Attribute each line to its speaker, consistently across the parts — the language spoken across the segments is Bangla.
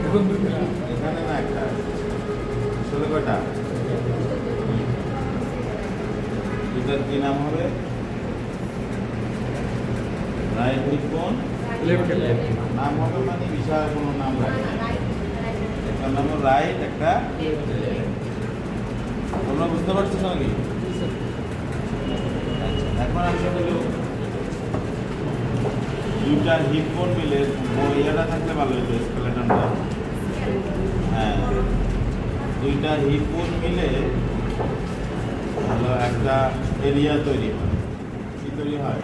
Speaker 1: এখানে না একটা ষোলো কটা এটার কি নাম হবে? রাইট হিপ বোন নাম হবে মানে বিশাল কোনো নাম রাখে না। একটা নাম হলো রাইট, একটা তোমরা বুঝতে পারছো নাকি? এখন আসলে দুইটা হিপ বোন মিলে ইয়েটা থাকলে ভালো হতো, স্কেলেটনটা। হ্যাঁ, দুইটা হিপ বোন মিলে ভালো একটা এরিয়া তৈরি হয়। কি তৈরি হয়?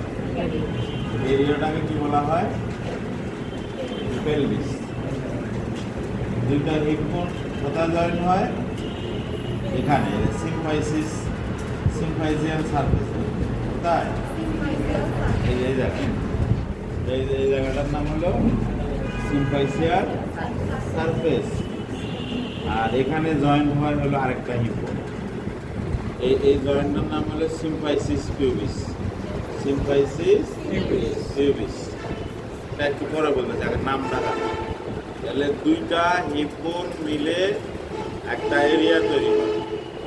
Speaker 1: এরিয়াটাকে কি বলা হয়? পেলভিস। দুইটা হিপ বোন কোথায় জয়েন হয়? এখানে সিম্ফাইজিয়াল সারফেস। কোথায়? এই জায়গা, এই জায়গাটার নাম হলো সিম্ফাইসিয়াল সারফেস। আর এখানে জয়েন্ট হয় হলো আরেকটা হিপ বোন। এই জয়েন্টটার নাম হলো সিম্ফাইসিস পিউবিস। Symphysis pubis. এটা একটু পরে বলতে চাই, নামটা তাহলে দুইটা হিপ বোন মিলে একটা এরিয়া তৈরি হয়।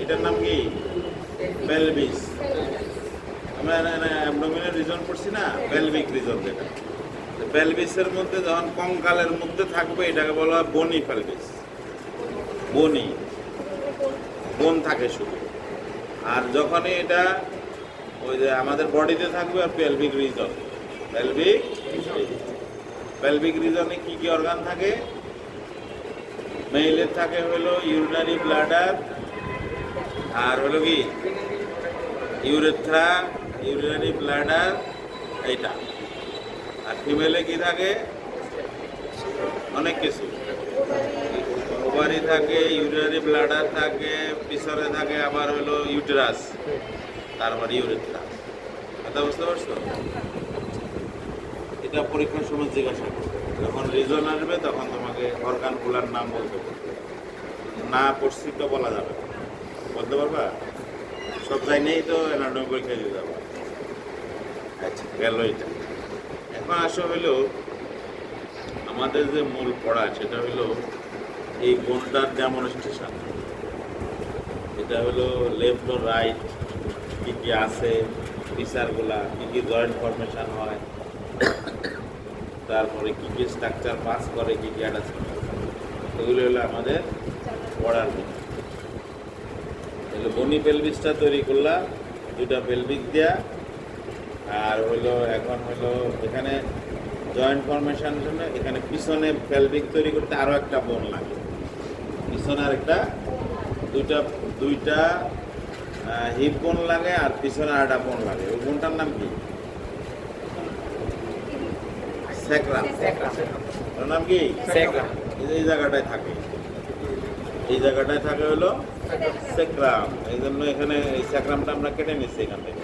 Speaker 1: এটার নাম কি? পেলভিস। আমরা অ্যাবডোমিনাল রিজন পড়ছি না, পেলভিক রিজন। যেটা পেলভিসের মধ্যে যখন কঙ্কালের মধ্যে থাকবে এটাকে বলা হয় বনি পেলভিস। বনি বোন থাকে শুধু। আর যখনই এটা ওই যে আমাদের বডিতে থাকবে আর পেলভিক রিজন। পেলভিক রিজনে কি কি অর্গান থাকে? মেইলের থাকে হলো ইউরিনারি ব্লাডার, আর হলো কি ইউরেথ্রা, ইউরিনারি ব্লাডার এইটা। আর ফিমেলে কি থাকে? অনেক কিছু, ওভারি থাকে, ইউরিনারি ব্লাডার থাকে, পিছনে থাকে আবার হলো ইউটেরাস, তারপরে ইউরেথ্রা। কথা বুঝতে পারছো? এটা পরীক্ষার সময় জিজ্ঞাসা করবে, যখন রিজন আসবে তখন তোমাকে অর্গানগুলার নাম বলতে বলবে। না পড়ছি তো বলা যাবে, বলতে পারবা? সব জায়গায় তো অ্যানাটমি পরীক্ষা দিতে যাবো। আচ্ছা, গেল এটা। এখন আসা হইলো আমাদের যে মূল পড়া, সেটা হইলো এই বোনটার ডেমনস্ট্রেশন। এটা হলো লেফট ও রাইট কী কী আছে, ফিচারগুলা, কী কী জয়েন্ট ফরমেশন হয়, তারপরে কী কী স্ট্রাকচার পাস করে, কী কী অ্যাটাচমেন্ট, এগুলো হলো আমাদের পড়ার বিষয়। তাহলে বনি পেলভিসটা তৈরি করলাম দুইটা পেলভিক দেয়া। আর হইলো এখন হইলো এখানে জয়েন্ট ফরমেশন জন্য এখানে পিছনে পেলভিক তৈরি করতে আরও একটা বোন লাগে। পিছনে আর একটা দুইটা হিপ বোন লাগে, আর পিছনে আর একটা বোন লাগে। ওই বোনটার নাম কি? স্যাক্রাম। ওর নাম কি? স্যাক্রাম। এই জায়গাটায় থাকে, এই জায়গাটায় থাকে হলো স্যাক্রাম। এই জন্য এখানে এই স্যাক্রামটা আমরা কেটে নিচ্ছি এখান থেকে।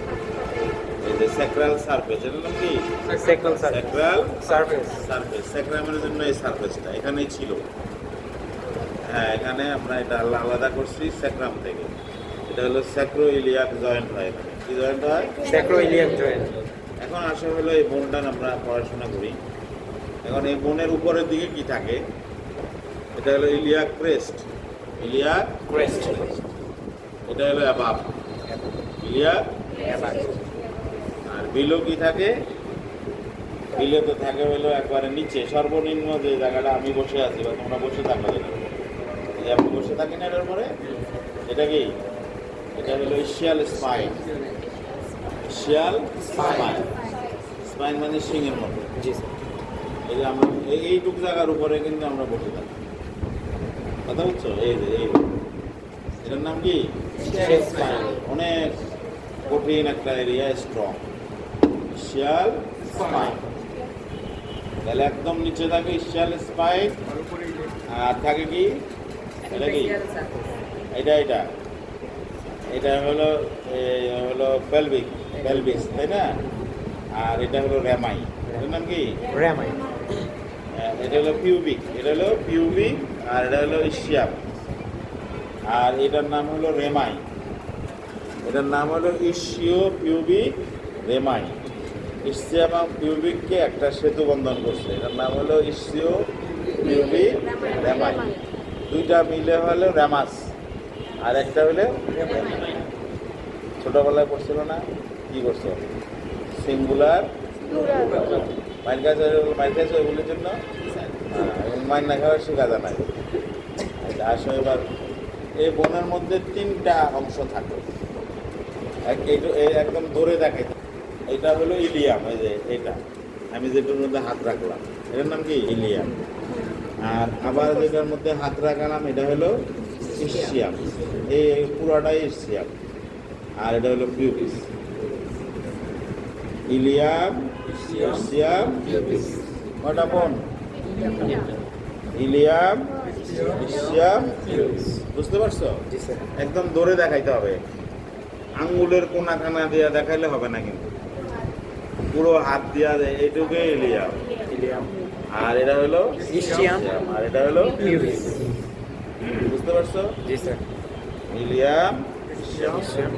Speaker 1: এই যে স্যাক্রাল সারফেস, এটার নাম কি? Sacral surface. স্যাক্রামের জন্য এই সারফেসটা এখানেই ছিল। হ্যাঁ, এখানে আমরা এটা আলাদা করছি স্যাক্রাম থেকে। এটা হলো স্যাক্রো ইলিয়াক জয়েন্ট হয়। এখানে কি জয়েন্ট হয়? স্যাক্রো ইলিয়াক জয়েন্ট। এখন আসা হলো এই বোনটা আমরা পড়াশোনা করি। এখন এই বোনের উপরের দিকে কি থাকে? এটা হলো ইলিয়াক ক্রেস্ট। Iliac crest. এটা হলো অ্যাবাব, ইলিয়াক অ্যাবাব। আর বিলো কি থাকে? বিলো তো থাকে হলো একবারে নিচে, সর্বনিম্ন যে জায়গাটা আমি বসে আছি বা তোমরা বসে থাকো, যে আমি বসে থাকি না, এটার উপরে এটা কি? এটা হলো ইসিয়াল স্পাইন। ইসিয়াল স্পাইন, স্পাইন মানে শিংয়ের মতো। এই যে আমরা এইটুক জায়গার উপরে কিন্তু আমরা বসে থাকি। কথা বুঝছো? এই যে এটার নাম কি? অনেক কঠিন একটা এরিয়া, স্ট্রং। ইসিয়াল স্পাইন। তাহলে একদম নিচে থাকে ইসিয়াল স্পাইন, আর থাকে কি? এটা কি? এটা হলো পেলভিস, তাই না? আর এটা হলো রেমাই। এটার নাম কি? রেমাই। এটা হলো পিউবিক। আর এটা হলো ইসিয়াম। আর এটার নাম হলো রেমাই। এটার নাম হলো ইসিও পিউবিক রেমাই। ইসিয়াম পিউবিককে একটা সেতু বন্ধন করছে, এটার নাম হলো ইসিও পিউবি র্যামাই। দুইটা মিলে হলো র্যামাস, আর একটা হলে ছোটবেলায় পড়ছিল না, কি করছো সিঙ্গুলার মাইর খাইছে ওইগুলির জন্য মাইর না খাওয়ার শিকাজা নাই। আসো এবার এই বনের মধ্যে তিনটা অংশ থাকে, একদম দূরে দেখাই। এটা হলো ইলিয়াম, এই যে এটা আমি যেটার মধ্যে হাত রাখলাম এটার নাম কি ইলিয়াম। আর আবার যেটার মধ্যে হাত রাখলাম এটা হলো ইসিয়াম, এই পুরাটাই ইসিয়াম। আর এটা হলো পিউবিস। Ilium, ischium, pubis. কয়টা বোন? Ilium, ischium, pubis. বুঝতে পারছো? একদম দূরে দেখাইতে হবে, আঙ্গুলের কোনা কানা দিয়া দেখাইলে হবে না, কিন্তু পুরো হাত দিয়া দেয়। এইটুকু ইলিয়াম, আর এটা হলো ইসিয়াম, আর এটা হলো পিউবিস। বুঝতে পারছো? জি স্যার। ইলিয়াম, ইসিয়াম,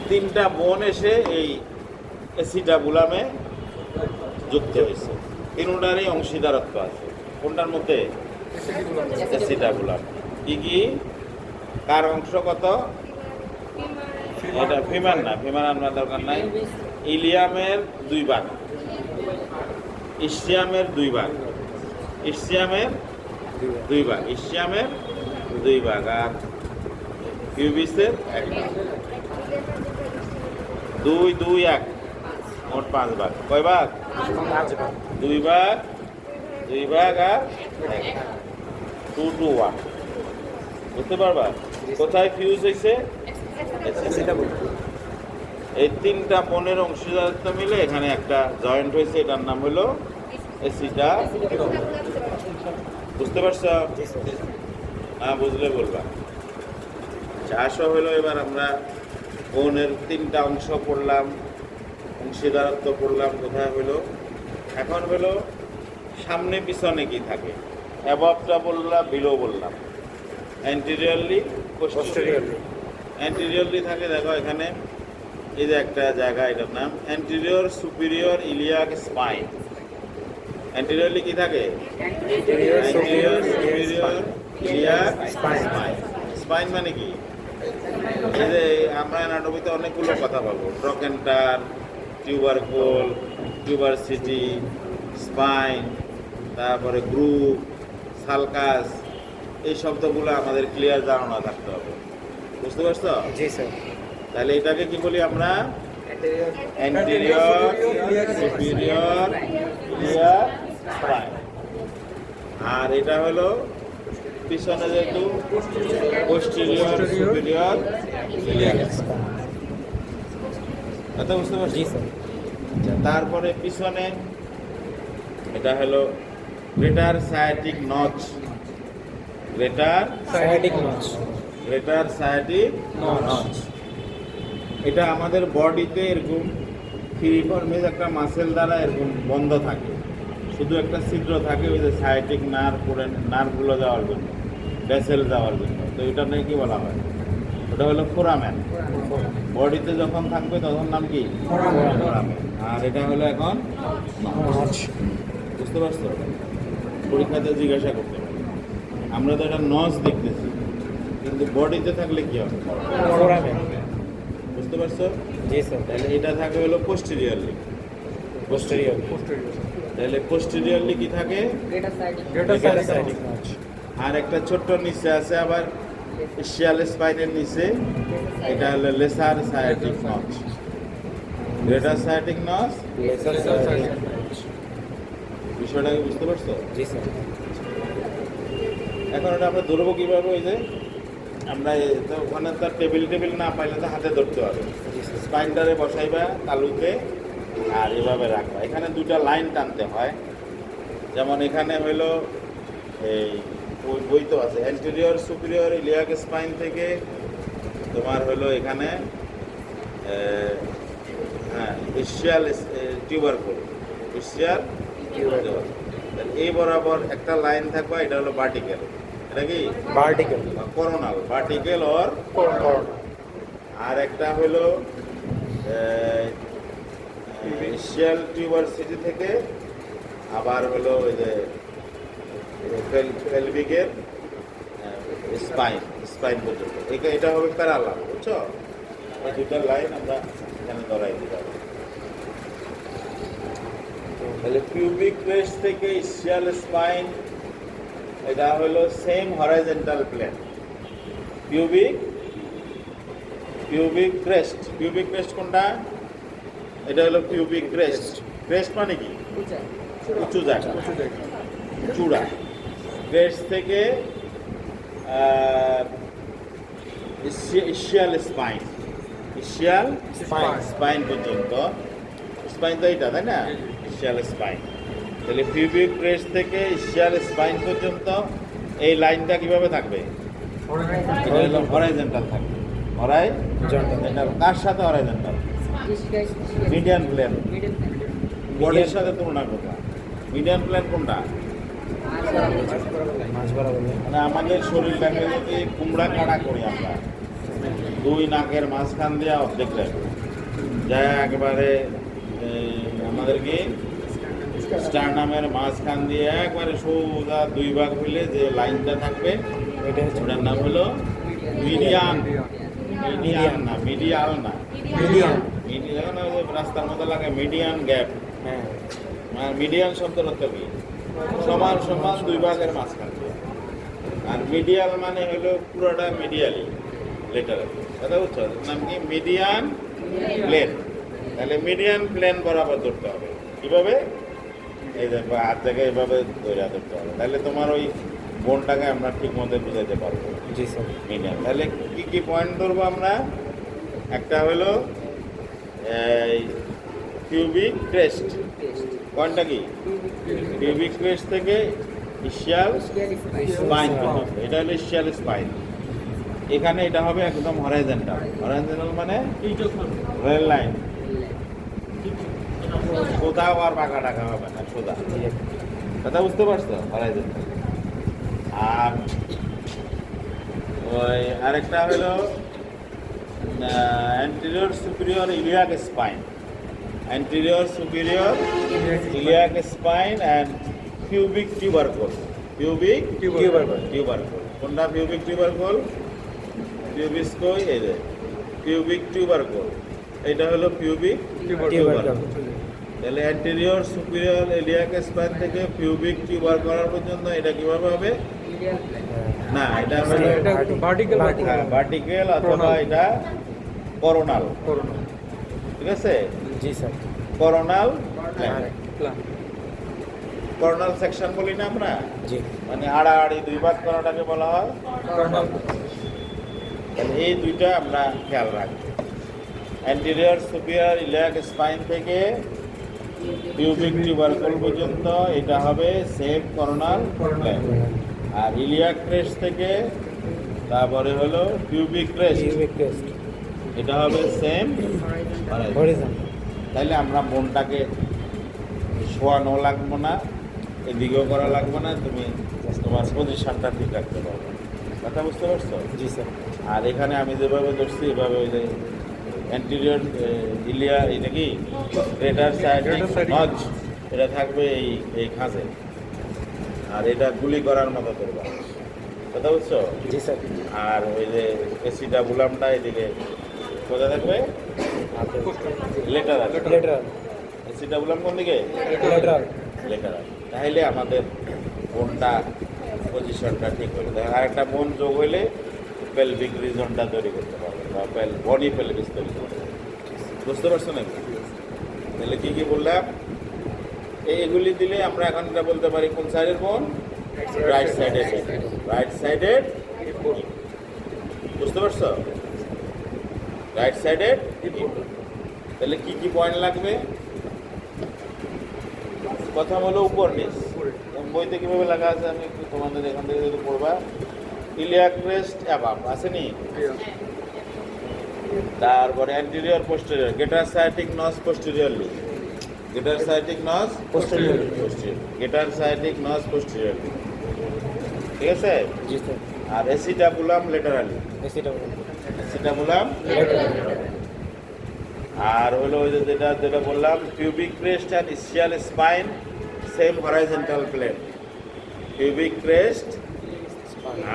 Speaker 1: তিনটা বোন এসে এই অ্যাসিটাবুলামে যুক্ত হয়েছে। তিনটারই অংশীদারত্ব আছে। কোনটার মধ্যে? অ্যাসিটাবুলাম। কি কি, কার অংশ কত? এটা ফিমার না, ফিমার আনার দরকার নাই। ইলিয়ামের 2 ভাগ, ইসিয়ামের 2 ভাগ, ইসিয়ামের 2 ভাগ, ইসিয়ামের 2 ভাগ, আর পিউবিসের 1 ভাগ। 2, 2, 1, মোট 5 ভাগ। কয় ভাগ? 2 ভাগ, 2 ভাগ আর 1, 2 to 1। বুঝতে পারবা কোথায় ফিউজ হয়েছে? এই তিনটা বোনের অংশীদারিত্ব মিলে এখানে একটা জয়েন্ট হয়েছে, এটার নাম হলো অ্যাসিটা। বুঝতে পারছো? না বুঝলে বলবা। চাষও হলো, এবার আমরা বোনের 3টা অংশ পড়লাম, অংশীদারত্ব পড়লাম। কোথায় হলো? এখন হলো সামনে পিছনে কি থাকে, অ্যাবভটা বললাম, বিলো বললাম, অ্যান্টিরিয়রলি, পোস্টেরিয়রলি। অ্যান্টিরিয়রলি থাকে, দেখো এখানে এই যে একটা জায়গা, এটার নাম anterior superior iliac spine. Anteriorly কি থাকে? Anterior superior iliac spine. Spine মানে কি? এই যে আমরা অ্যানাটমিতে অনেকগুলো কথা পাবো, ট্রকেন্টার, টিউবারকুল, টিউবারসিটি, স্পাইন, তারপরে গ্রুপ, সালকাস, এই শব্দগুলো আমাদের ক্লিয়ার ধারণা থাকতে হবে। বুঝতে পারছো? জি স্যার। তাহলে এটাকে কি বলি আমরা? Anterior superior iliac spine. আর এটা হলো পিছনে যেহেতু পোস্টেরিয়র সুপিরিয়র ইলিয়াক স্পাইন। কথা বুঝতে পারছি? তারপরে পিছনে এটা হলো greater sciatic notch. Greater sciatic notch, greater sciatic notch. এটা আমাদের বডিতে এরকম ফিরিফর্মিজ একটা মাসেল দ্বারা এরকম বন্ধ থাকে, শুধু একটা ছিদ্র থাকে, ওই যে সায়াটিক নার্ভ, নার্ভগুলো যাওয়ার জন্য, ভেসেল যাওয়ার জন্য। তো এটা নিয়ে কি বলা হয়? ওটা হলো ফোরামেন। বডিতে যখন থাকবে তখন নাম কি? ফোরামেন। আর এটা হলো এখন নচ। বুঝতে পারছো? পরীক্ষাতে জিজ্ঞাসা করতে পারে। আমরা তো এটা নচ দেখতেছি, কিন্তু বডিতে থাকলে কি হবে? ফোরামেন। বুঝতে পারছো? জি স্যার। তাহলে এটা থাকে হলো পোস্টেরিয়রলি। পোস্টেরিয়রলি, তাহলে পোস্টেরিয়রলি কি থাকে? Greater sciatic notch. আর একটা ছোট্ট নিচে আছে আবার ইসিয়াল স্পাইনের নিচে, এটা হলো lesser sciatic notch. Greater sciatic notch, lesser sciatic notch. বিষয়টা কি বুঝতে পারছো? জি স্যার। এখন এটা আমরা ধরবো কিভাবে? ওই যে আমরা ওখানে তার টেবিল না পাইলে তো হাতে ধরতে হবে। স্পাইনটারে বসাইবা তালুতে, আর এভাবে রাখবা। এখানে 2টা লাইন টানতে হয়। যেমন এখানে হলো এই বই তো আছে, অ্যান্টেরিয়র সুপিরিয়র ইলিয়াক স্পাইন থেকে তোমার হলো এখানে হ্যাঁ ইসিয়াল টিউবারকুল, ইসিয়াল টিউবারকুল। এই বরাবর একটা লাইন থাকবে, এটা হলো ভার্টিক্যাল। এটা কি? Vertical, coronal, vertical or coronal. আর একটা হলো ইসিয়াল টিউবারসিটি থেকে আবার হলো ওই যে পেলভিকের স্পাইন পর্যন্ত এটা হবে প্যারালাল, বুঝছো? এই দুটা লাইন আমরা এখানে ধরাই দিলাম। তাহলে পিউবিক ক্রেস্ট থেকে ইসিয়াল স্পাইন, এটা হলো same horizontal plane. Pubic crest কোনটা? এটা হলো পিউবিক ক্রেস্ট। ক্রেস্ট মানে কি? উঁচু জায়গা, চূড়া। ক্রেস্ট থেকে ইসিয়াল স্পাইন পর্যন্ত। স্পাইন তো এইটা, তাই না? ইসিয়াল স্পাইন। তাহলে পিউবিক ক্রেস্ট থেকে ইসিয়াল স্পাইন পর্যন্ত এই লাইনটা কিভাবে থাকবে? হরাইজন্টাল থাকবে। হরাইজন্টাল কার সাথে? Horizontal median plane. বডির সাথে তুলনা করবা। মিডিয়ান প্লেন কোনটা? মানে আমাদের শরীরটাকে যদি কুমড়া কাটা করি আমরা, দুই নাকের মাঝখান দিয়ে অর্ধেক রাখবো, যা একেবারে আমাদের কি স্টারনামের মাঝখান দিয়ে একবারে সোজা দুই ভাগ হইলে যে লাইনটা থাকবে ওটার নাম হলো মিডিয়াল না। রাস্তার মধ্যে লাগে মিডিয়ান গ্যাপ। মিডিয়ান শব্দের অর্থ কি? সমান সমান দুই ভাগের মাঝখান দিয়ে। আর মিডিয়াল মানে হলো পুরোটা মিডিয়ালি লেটার, কথা বুঝছো? নাম কি? Median plane. তাহলে মিডিয়ান প্লেন বরাবর ধরতে হবে। কিভাবে? এই দেখো হাত থেকে এভাবে ধরে ধরতে হবে। তাহলে তোমার ওই বোনটাকে আমরা ঠিক মতো বুঝাইতে পারবো। জি স্যার। মিডিয়ান। তাহলে কি কি পয়েন্ট ধরবো আমরা? একটা হলো পিউবিক ক্রেস্ট। পয়েন্টটা কি? পিউবিক ক্রেস্ট থেকে ইসিয়াল স্পাইন পর্যন্ত। এটা হলো ইসিয়াল স্পাইন। এখানে এটা হবে একদম হরাইজন্টাল। হরাইজন্টাল মানে রেল লাইন, কোথাও আর বাঁকা টাকা হবে না, সোজা। কথা বুঝতে পারছো? হরাইজন্টাল। আর ওই আরেকটা হলো anterior superior iliac spine. Anterior superior iliac spine and pubic tubercle. Pubic tubercle. কোনটা pubic tubercle? Pubis কই? এই যে pubic tubercle। এটা হলো pubic tubercle। তাহলে anterior superior iliac spine থেকে pubic tubercle পর্যন্ত এটা কিভাবে হবে? না, এটা হলো ভার্টিক্যাল অথবা এটা করোনাল। ঠিক আছে? জি স্যার। করোনাল সেকশন বলি না আমরা? জি। মানে আড়াআড়ি দুই ভাগ করাটাকে বলা হয় করোনাল। তাহলে এই দুইটা আমরা খেয়াল রাখবো। অ্যান্টেরিয়র সুপিরিয়র ইলিয়াক স্পাইন থেকে পিউবিক টিউবারকল পর্যন্ত এটা হবে সেম করোনাল প্লেন। আর ইলিয়াক ক্রেস্ট থেকে তারপরে হলো পিউবিক ক্রেস্ট, এটা হবে সেম হরিজন্টাল। তাইলে আমরা বোনটাকে শোয়ানো লাগবো না, এদিকেও করা লাগবে না, তুমি তোমার পজিশনটা ঠিক রাখতে পারবে। কথা বুঝতে পারছো? জি স্যার। আর এখানে আমি যেভাবে ধরছি এভাবে ওই যে অ্যান্টেরিয়র ইলিয়া এটা কি গ্রেটার সাইডিক নজ, এটা থাকবে এই খাঁজে। আর এটা গুলি করার মতো করবা। কথা বুঝছো? জি স্যার। আর ওই যে এসিটা বুলামটা এদিকে কোথায় থাকবে? লেটারাল। এসিটা বুলাম কোন দিকে? লেটারাল। তাহলে আমাদের বোনটা পজিশনটা ঠিক হয়ে যায়। আর একটা বোন যোগ হইলে পেলভিক রিজনটা তৈরি করতে পারবে বা বডি পেলভিস তৈরি করতে পারবে। বুঝতে পারছো নাকি? তাহলে কী কী বললাম? এইগুলি দিলে আমরা এখন এটা বলতে পারি কোন সাইডের বোন? রাইট সাইডের। রাইট সাইডের। বুঝতে পারছো? রাইট সাইডের। তাহলে কি কি পয়েন্ট লাগবে? প্রথম হলো উপর নিচ। বইতে কিভাবে লাগা আছে আমি একটু তোমাদের এখান থেকে যদি পড়বা। ইলিয়াক ক্রেস্ট অ্যাবাভ আসেনি? তারপরে anterior posterior, greater sciatic notch posteriorly, greater sciatic notch posteriorly, greater sciatic notch posteriorly. ঠিক আছে? জি স্যার। আর এসিটাবুলাম লেটারালি, এসিটাবুলাম লেটারালি। আর হলো ওই যে যেটা বললাম pubic crest and ischial spine same horizontal plane. Pubic crest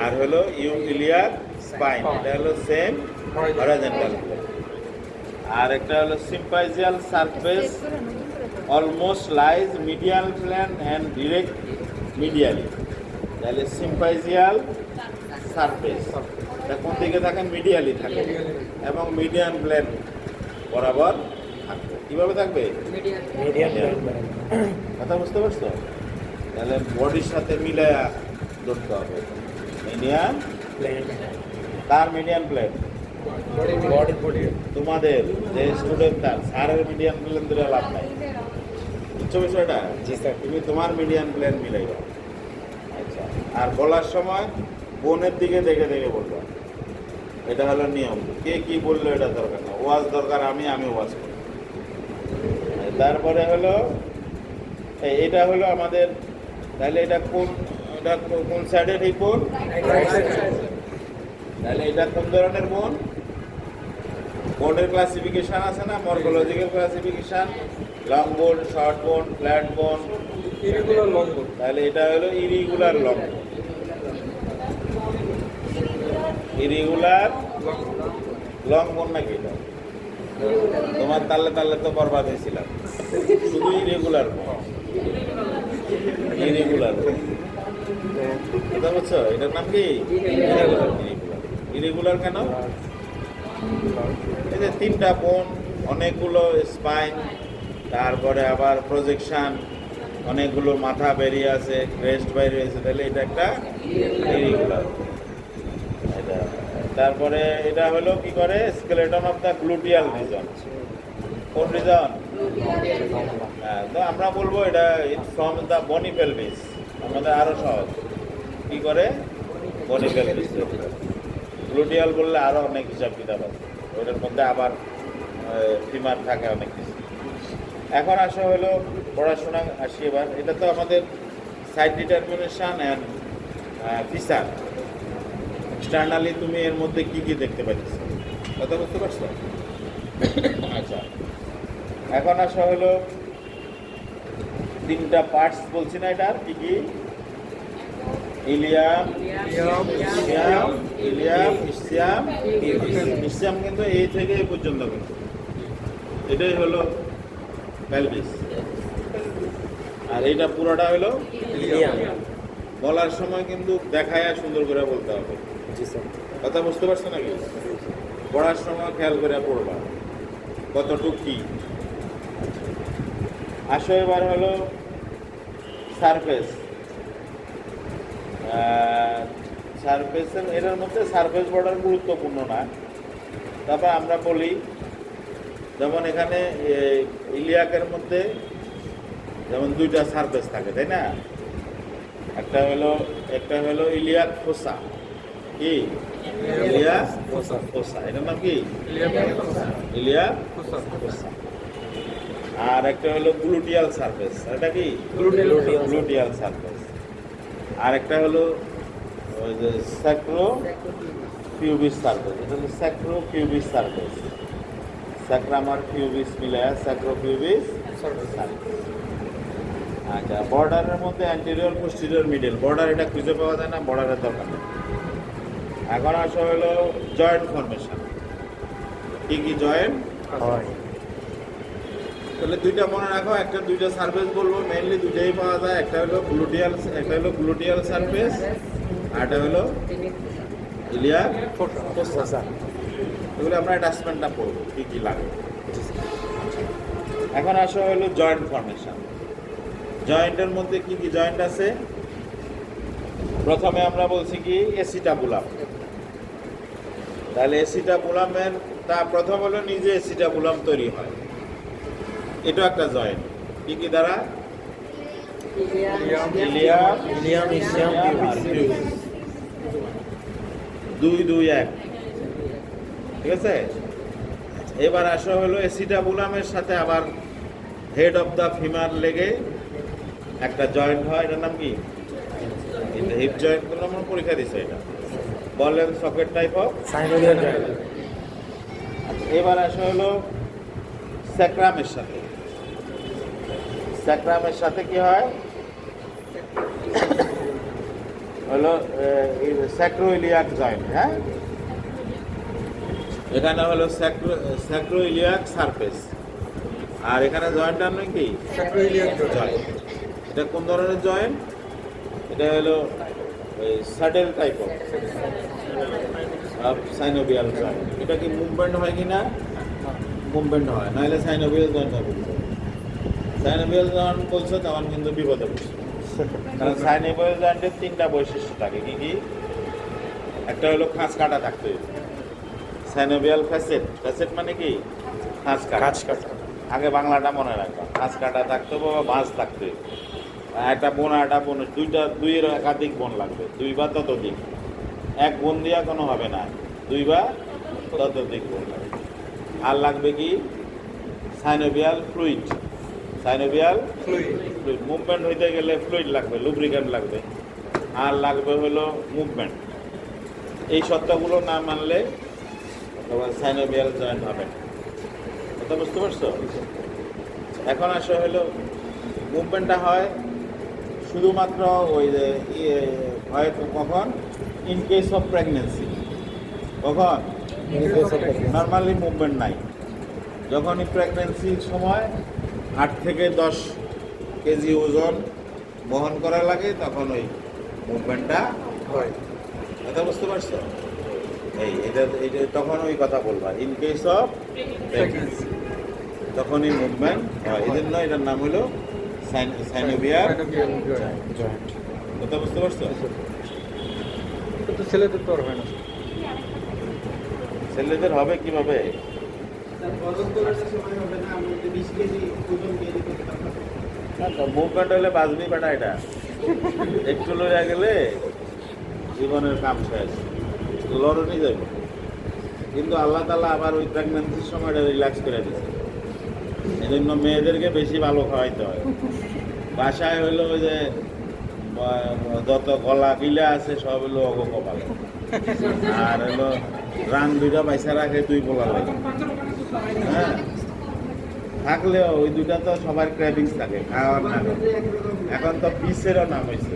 Speaker 1: আর হলো ইলিয়াক স্পাইন, এটা হলো সেম হরাইজন্টাল প্লেন। আর একটা হলো symphyseal surface almost lies medial plane and direct medially. তাহলে সিম্পাইজিয়াল সারফেস এটা কোন দিকে থাকে? মিডিয়ালি থাকে এবং মিডিয়ান প্লেন বরাবর থাকবে। কীভাবে থাকবে? কথা বুঝতে পারছো? তাহলে বডির সাথে মিলায়া ধরতে হবে। মিডিয়ান প্লেন, তার মিডিয়ান প্লেন তোমাদের যে স্টুডেন্ট তার স্যারের মিডিয়ান প্লেন ধরে লাভ নাই। বুঝছো বিষয়টা? জি স্যার। তুমি তোমার মিডিয়ান প্লেন মিলাইবা। আচ্ছা, আর বলার সময় বোনের দিকে দেখে দেখে বলবা। এটা হলো নিয়ম। কে কি বললো এটা দরকার না, ওয়াজ দরকার আমি ওয়াজ করি। তারপরে হলো এটা হলো আমাদের, তাহলে এটা কোন সাইডের এই বোন? তাহলে এটা কোন ধরনের বোন? বোনের ক্লাসিফিকেশন আছে না, মর্ফোলজিক্যাল ক্লাসিফিকেশন, লং বোন, শর্ট বোন, ফ্ল্যাট বোন, ইরেগুলার লং বোন। তাহলে এটা হলো ইরেগুলার লং বোন। ইরেগুলার লং বোন নাকি এটা? তোমার তালে তালে তো বরবাদ হয়েছিলাম। শুধু ইরেগুলার বোন, ইরেগুলার কথা বলছো? এটার নাম কি? ইরেগুলার কেন? এই যে তিনটা বোন, অনেকগুলো স্পাইন, তারপরে আবার প্রজেকশন, অনেকগুলো মাথা বেরিয়ে আছে, ক্রেস্ট বাইরে আছে, তাহলে এটা একটা ইরেগুলার। এটা তারপরে এটা হলো কি করে? Skeleton of the gluteal reason. কোন রিজন? হ্যাঁ, তো আমরা বলবো এটা ফ্রম দ্য বনি পেলভিস। আমাদের আরো সহজ। কি করে? বনি পেলভিস। গ্লুটিয়াল বললে আরো অনেক হিসাব কিতাব আছে, ওইটার মধ্যে আবার ফিমার থাকে অনেক কিছু। এখন আসা হলো পড়াশোনা আসি এবার। এটা তো আমাদের side determination and feature. Externally তুমি এর মধ্যে কি কি দেখতে পাচ্ছ, কথা বুঝতে পারছো? আচ্ছা, এখন আসা হলো তিনটা পার্টস বলছি না, এটার কি কি? Ilium, ischium. ইসিয়াম কিন্তু এই থেকে এই পর্যন্ত, কিন্তু এটাই হলো পেলভিস। আর এইটা পুরোটা হলো ইলিয়াম। বলার সময় কিন্তু দেখায় সুন্দর করে বলতে হবে। কথা বুঝতে পারছো নাকি? পড়ার সময় খেয়াল করে পড়বা কতটুক কি। আসো এবার হলো সারফেস। সারফেসের এটার মধ্যে সারফেস বর্ডার গুরুত্বপূর্ণ না। তারপর আমরা বলি, যেমন এখানে ইলিয়াকের মধ্যে যেমন দুইটা সারফেস থাকে, তাই না? একটা হলো ইলিয়াক ফোসা। কি? ইলিয়াক ফোসা। এটার নাম কি? ইলিয়াক ফোসা। আর একটা হলো গ্লুটিয়াল সারফেস। এটা কি? Gluteal surface. আর একটা হলো ওই যে স্যাক্রোপিউবিস সারফেস। এটা হলো স্যাক্রোপিউবিস সারফেস। স্যাক্রাম আর পিউবিস মিলায়া স্যাক্রোপিউবিস সারফেস। আচ্ছা, বর্ডারের মধ্যে অ্যান্টেরিয়র, পোস্টেরিয়র, মিডল। বর্ডার এটা খুঁজে পাওয়া যায় না, বর্ডারের দরকার নেই। এখন আসা হলো জয়েন্ট ফর্মেশন। কি কি জয়েন্ট হয়? তাহলে দুইটা মনে রাখো, একটা দুইটা সারফেস বলবো, মেইনলি দুইটাই পাওয়া যায়। একটা হলো গ্লুটিয়াল সারফেস, আর একটা হলো ইলিয়াক ফোসা। এগুলো আমরা অ্যাটাচমেন্টটা পড়বো কি কি লাগে। এখন আসা হলো জয়েন্ট ফর্মেশন। জয়েন্টের মধ্যে কি কি জয়েন্ট আছে? প্রথমে আমরা বলছি কি এসিটাবুলাম। তাহলে এসিটাবুলামের প্রথম হলো নিজে এসিটাবুলাম তৈরি হয়, এটা একটা জয়েন্ট। কি কি দ্বারা? Ilium, ischium, pubis. 2, 2, 1। ঠিক আছে। এবার আসা হলো এসিটাবুলামের সাথে আবার হেড অফ দ্য ফিমার লেগে একটা জয়েন্ট হয়, এটার নাম কি? Hip joint. কোনো আমরা পরীক্ষা দিচ্ছে এটা ball and socket type of synovial joint. এবার আসা হলো স্যাক্রামের সাথে। স্যাক্রামের সাথে কি হয়? হলো স্যাক্রোইলিয়াক জয়েন্ট, হ্যাঁ। এখানে হলো স্যাক্রোইলিয়াক সারফেস, আর এখানে জয়েন্টটার নাম কি?
Speaker 2: Sacroiliac
Speaker 1: joint. এটা কোন ধরনের জয়েন্ট? এটা হলো saddle type of synovial joint. এটা কি মুভমেন্ট হয় কি না? মুভমেন্ট হয়, নাহলে সাইনোভিয়াল জয়েন্ট হবে। সাইনোভিয়াল জয়েন্ট বলছে তখন কিন্তু বিপদে পড়ছে, কারণ সাইনোভিয়াল জয়েন্টের 3টা বৈশিষ্ট্য থাকে। কি কি? একটা হলো খাঁজ কাটা থাকতে হবে। সাইনোভিয়াল ফ্যাসেট, ফ্যাসেট মানে কি? খাঁজ কাটা। আগে বাংলাটা মনে রাখবা, খাঁজ কাটা থাকতে হবে বা বাঁশ থাকতে হবে। একটা বোন আর একটা বোন, দুইয়ের একাধিক বোন লাগবে, 2 বা ততোধিক। এক বোন দিয়া কোনো হবে না, 2 বা ততোধিক বোন লাগবে। আর লাগবে কি? Synovial fluid. Synovial fluid, movement হইতে গেলে ফ্লুইড লাগবে, লুব্রিক্যান্ট লাগবে। আর লাগবে হলো মুভমেন্ট। এই সত্যগুলো না মানলে তোমার সাইনোভিয়াল জয়েন্ট হবে না। কথা বুঝতে পারছো? এখন আসো হলো মুভমেন্টটা হয় শুধুমাত্র ওই যে হয় কখন? In case of pregnancy. কখন? নর্মালি মুভমেন্ট নাই। যখনই প্রেগনেন্সির সময় 8 থেকে 10 কেজি ওজন বহন করা লাগে, তখন ওই মুভমেন্টটা হয়। কথা বুঝতে পারছো? এটা তখন ওই কথা বলবা, ইন কেস অফ প্রেগনেন্সি তখনই মুভমেন্ট হয়। এই জন্য এটার নাম হলো সাইনোভিয়াল জয়েন্ট। কথা বুঝতে পারছো?
Speaker 2: কিন্তু ছেলেদের তো আর হয় না।
Speaker 1: ছেলেদের হবে কিভাবে? মুভমেন্ট হলে বাজবি বেটা, এটা একটু লইয়া গেলে জীবনের কাম শেষ, লড়নি যাবে। কিন্তু আল্লাহ তাআলা আবার ওই প্রেগনেন্সির সময়টা রিল্যাক্স করে দিচ্ছে। এই জন্য মেয়েদেরকে বেশি ভালো খাওয়াইতে হয়। বাসায় হইলো ওই যে যত গলা গিলা আছে সব হলো অগকপাল, আর হলো রান 2টা পয়সা রাখে 2 পোলা লাগে, হ্যাঁ। থাকলেও ওই 2টা তো সবার ক্রেভিংস থাকে খাওয়ার না। এখন তো পিসেরও নাম হয়েছে,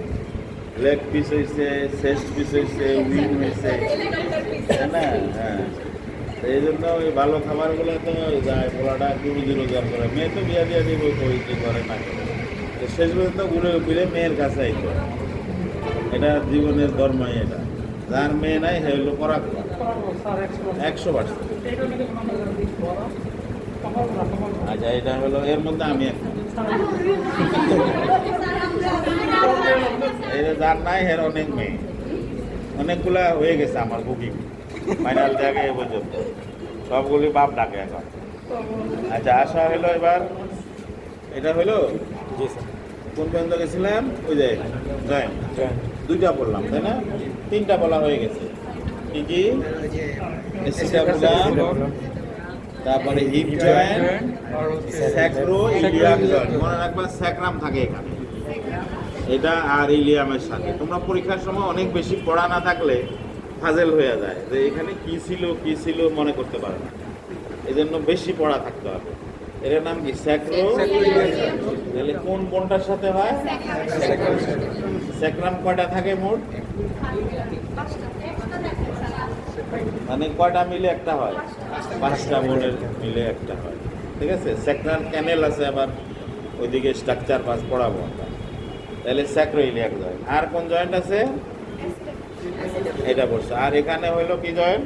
Speaker 1: লেগ পিস হয়েছে, চেস্ট পিস হয়েছে, উইং হয়েছে, তাই না? হ্যাঁ, এই জন্য ওই ভালো খাবারগুলো তো যায়, পোলাটা একটু রুজি রোজগার করে। মেয়ে তো বিয়া দিয়ে দিব, কই যে করে না করে, তো শেষ পর্যন্ত ঘুরে ফিরে মেয়ের কাছে আইতো। এটা জীবনের ধর্মই এটা। যার মেয়ে নাই সে হলো করা 100%। আচ্ছা, এটা হলো এর মধ্যে আমি একটা, এটা যার নাই এর অনেক মেয়ে, অনেকগুলা হয়ে গেছে আমার বুকিং ফাইনাল থেকে এ পর্যন্ত, সবগুলি বাপ ডাকে এখন। আচ্ছা, আসা হলো এবার, এটা হলো কোন পর্যন্ত গেছিলাম? ওই যে জয়েন্ট 2টা বললাম, তাই না? 3টা বলা হয়ে গেছে। কি কি? তারপরে হিপ জয়েন্ট, স্যাক্রোইলিয়াক জয়েন্ট। মনে রাখবা স্যাক্রাম থাকে এখানে, এটা আর ইলিয়ামের সাথে। তোমরা পরীক্ষার সময় অনেক বেশি পড়া না থাকলে ফাজেল হয়ে যায়, যে এখানে কি ছিল মনে করতে পারে না। এই জন্য বেশি পড়া থাকতে হবে। এর নাম কি? তাহলে কোন কোনটার সাথে হয়? স্যাক্রাম কয়টা থাকে মোট? মানে কয়টা মিলে একটা হয়? 5টা বোনের মিলে একটা হয়, ঠিক আছে। স্যাক্রাল ক্যানেল আছে, আবার ওইদিকে স্ট্রাকচার পাস পড়াবো আমরা। তাহলে স্যাক্রোইলিয়াক জয়েন্ট। আর কোন জয়েন্ট আছে? এটা বলছে। আর এখানে হইলো কি joint?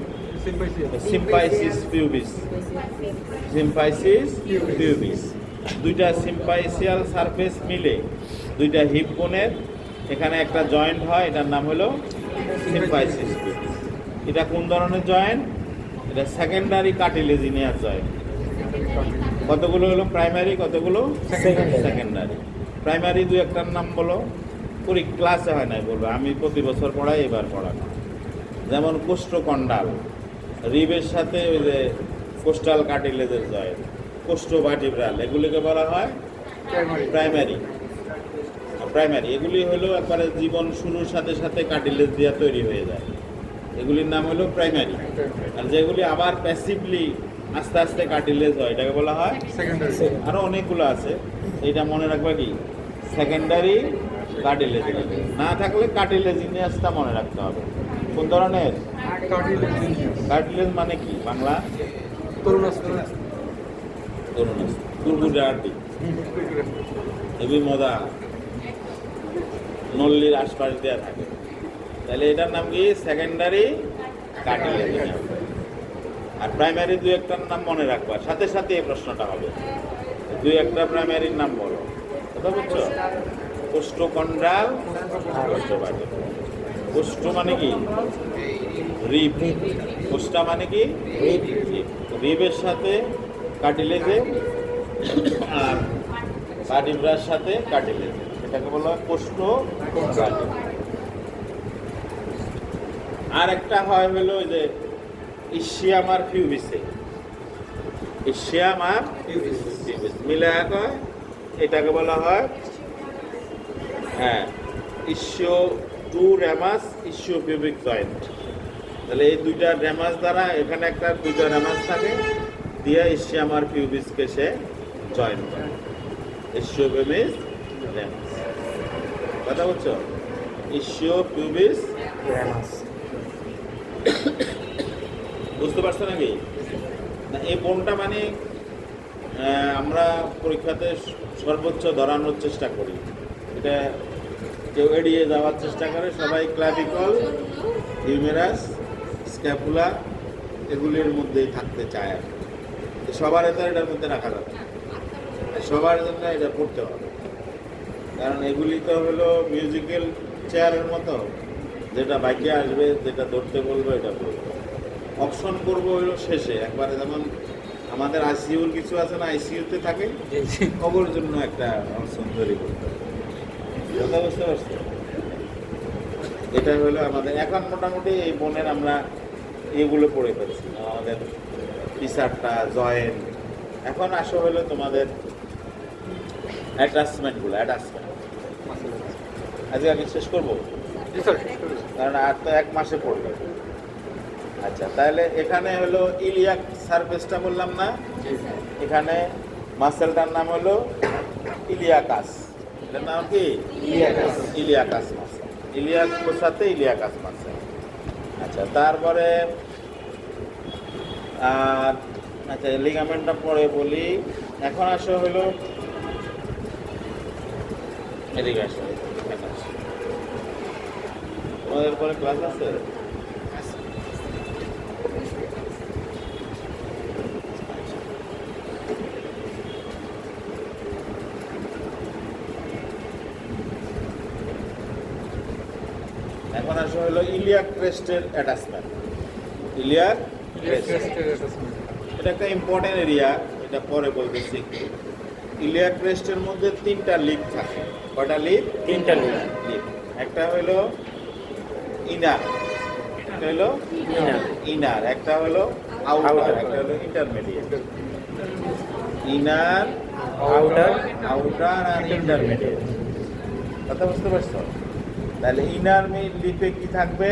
Speaker 1: Symphysis pubis. Symphysis pubis, 2টা সিম্পাইসিয়াল সারফেস মিলে 2টা হিপ বোনের এখানে একটা জয়েন্ট হয়, এটার নাম হলো সিম্পাইসিস পিউবিস। এটা কোন ধরনের জয়েন্ট? এটা সেকেন্ডারি কার্টিলেজিনিয়াস জয়েন্ট। কতগুলো হলো প্রাইমারি, কতগুলো সেকেন্ডারি? প্রাইমারি 2-1টার নাম বলো, ক্লাসে হয় নাই বলবো, আমি প্রতি বছর পড়াই, এবার পড়ানো। যেমন কোষ্ঠকন্ডাল, রিবের সাথে ওই যে কোস্টাল কার্টিলেজের জয়েন্ট, কোষ্ঠভার্টিব্রাল, এগুলিকে বলা হয় প্রাইমারি। এগুলি হলো একবারে জীবন শুরুর সাথে সাথে কার্টিলেজ দিয়ে তৈরি হয়ে যায়, এগুলির নাম হলো প্রাইমারি। আর যেগুলি আবার প্যাসিভলি আস্তে আস্তে কার্টিলেজ হয়, এটাকে বলা হয় সেকেন্ডারি। আরও অনেকগুলো আছে, এইটা মনে রাখবা কি? Secondary cartilaginous. না থাকলে কার্টিলেজিনিয়াসটা মনে রাখতে হবে। কোন ধরনের? কার্টিলেজ মানে কি বাংলা?
Speaker 2: তরুণাস্থি।
Speaker 1: তরুণাস্থি, তুরবুজে আটি, হেভি মজা, নল্লির আশপাশ দেওয়া থাকে। তাহলে এটার নাম কি? Secondary cartilaginous. আর প্রাইমারি দুই একটার নাম মনে রাখবা, সাথে সাথে এই প্রশ্নটা হবে। দুই একটা প্রাইমারির নাম বলো, কথা বুঝছো? কোষ্ঠকন্ড্রাল, কোষ্ঠ মানে কি? রিব। কোষ্টা মানে কি? রিবের সাথে কার্টিলেজে, আর ভার্টিব্রার সাথে কার্টিলেজে, এটাকে বলা হয় কোষ্ঠকন্ড্রাল। আর একটা হয় হলো যে ইসিয়াম আর পিউবিসে। ইসিয়াম আর পিউবিস মিলে এক হয়, এটাকে বলা হয় ইসিও টু র্যামাস ইসিও পিউবিক জয়েন্ট। তাহলে এই দুইটা র্যামাস দ্বারা এখানে একটা দুইটা র্যামাস থাকে, দিয়ে ইসিয়াম আর পিউবিসকে সে জয়েন করে, ইসিও পিউবিস র্যামাস। কথা বলছো? ইসিও পিউবিস র্যামাস। বুঝতে পারছো নাকি? না, এই বোনটা মানে আমরা পরীক্ষাতে সর্বোচ্চ ধরানোর চেষ্টা করি, এটা কেউ এড়িয়ে যাওয়ার চেষ্টা করে। সবাই ক্লাভিকল, হিউমেরাস, স্ক্যাপুলা এগুলির মধ্যেই থাকতে চায় আর কি। সবার এত এটার মধ্যে রাখা যাবে না, সবার জন্য এটা পড়তে হবে। কারণ এগুলি তো হলো মিউজিক্যাল চেয়ারের মতো, যেটা বাইকে আসবে, যেটা ধরতে বলবো এটা বলবো। অপশন করবো হলো শেষে একবারে, যেমন আমাদের আইসিইউর কিছু আছে না, আইসিইউতে থাকে, খবর জন্য একটা অপশন তৈরি করতে হবে। কথা বুঝতে পারছি? এটা হলো আমাদের এখন মোটামুটি এই বোনের আমরা এগুলো পড়ে ফেলছি, আমাদের পিসারটা, জয়েন্ট। এখন আসো হলো তোমাদের অ্যাটাচমেন্টগুলো। অ্যাটাচমেন্ট আজকে আগে শেষ করবো, কারণ আর তো এক মাসে পড়বে। আচ্ছা, তাহলে এখানে হলো ইলিয়াক সারফেসটা বললাম না, এখানে মাসেলটার নাম হলো ইলিয়াকাস। এটার নাম কি? ইলিয়াকাস। ইলিয়াকাস মাসেল, ইলিয়াকের সাথে ইলিয়াকাস মাসেল। আচ্ছা, তারপরে আর আচ্ছা লিগামেন্টটা পরে বলি। এখন আসো হলো এদিকে আসো, এখানে আসো। তোমাদের পরে ক্লাস আছে? এখন আসা হলো ইলিয়াক ক্রেস্টের অ্যাটাচমেন্ট। ইলিয়াক ক্রেস্ট এটা একটা ইম্পর্টেন্ট এরিয়া, এটা পরে বলতেছি একটু। ইলিয়াক ক্রেস্টের মধ্যে তিনটা লিপ থাকে। কয়টা লিপ? তিনটা লিপ। একটা হলো ইনার, একটা হলো ইনার, একটা হলো আউটার, একটা হলো ইন্টারমিডিয়েট। ইনার, আউটার আর ইন্টারমিডিয়েট। কথা বুঝতে পারছো? তাহলে ইনার লিপে কি থাকবে?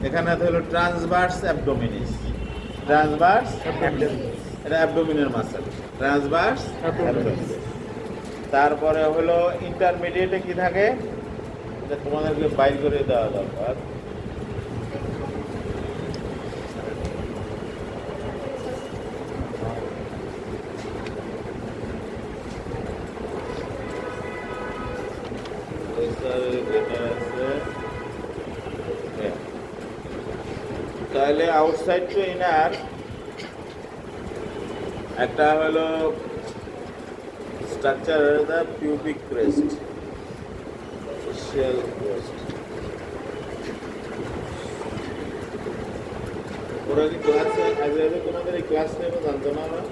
Speaker 1: এখানে হলো ট্রান্সভার্স অ্যাবডোমিনিস। ট্রান্সভার্স এটা অ্যাবডোমিনের মাসল, ট্রান্সভার্স অ্যাবডোমিনিস। তারপরে হলো ইন্টারমিডিয়েটে কি থাকে, এটা তোমাদেরকে বাইর করে দেওয়া দরকার। তাহলে আউটসাইড টু ইনার একটা হলো structure the pubic crest, facial crest. ওরা কি ক্লাসে আগে আগে তোমাদের এই ক্লাস নেবে জানতো না? আমরা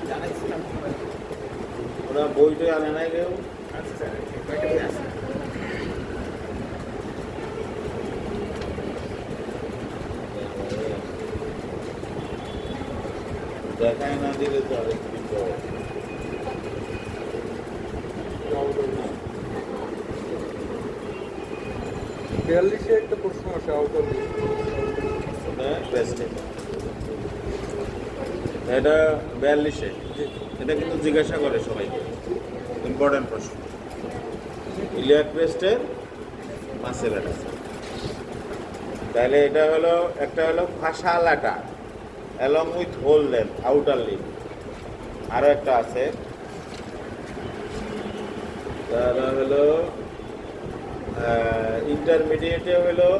Speaker 1: জানাইছিলাম, ওরা বইটা আনে নাই কেউ। দেখায় না দিলে তো আরেক বিপদ।
Speaker 2: বিয়াল্লিশে একটা প্রশ্ন আছে আউটার
Speaker 1: এটা 42-এ, এটা কিন্তু জিজ্ঞাসা করে সবাইকে, ইম্পর্টেন্ট প্রশ্ন। ইলিয়াক ক্রেস্টের মাসেল অ্যাটাচমেন্ট। তাহলে এটা হলো একটা হলো fascia lata along with whole length outer lip. আরও একটা আছে, তাহলে হলো ইন্টারমিডিয়েটে হলো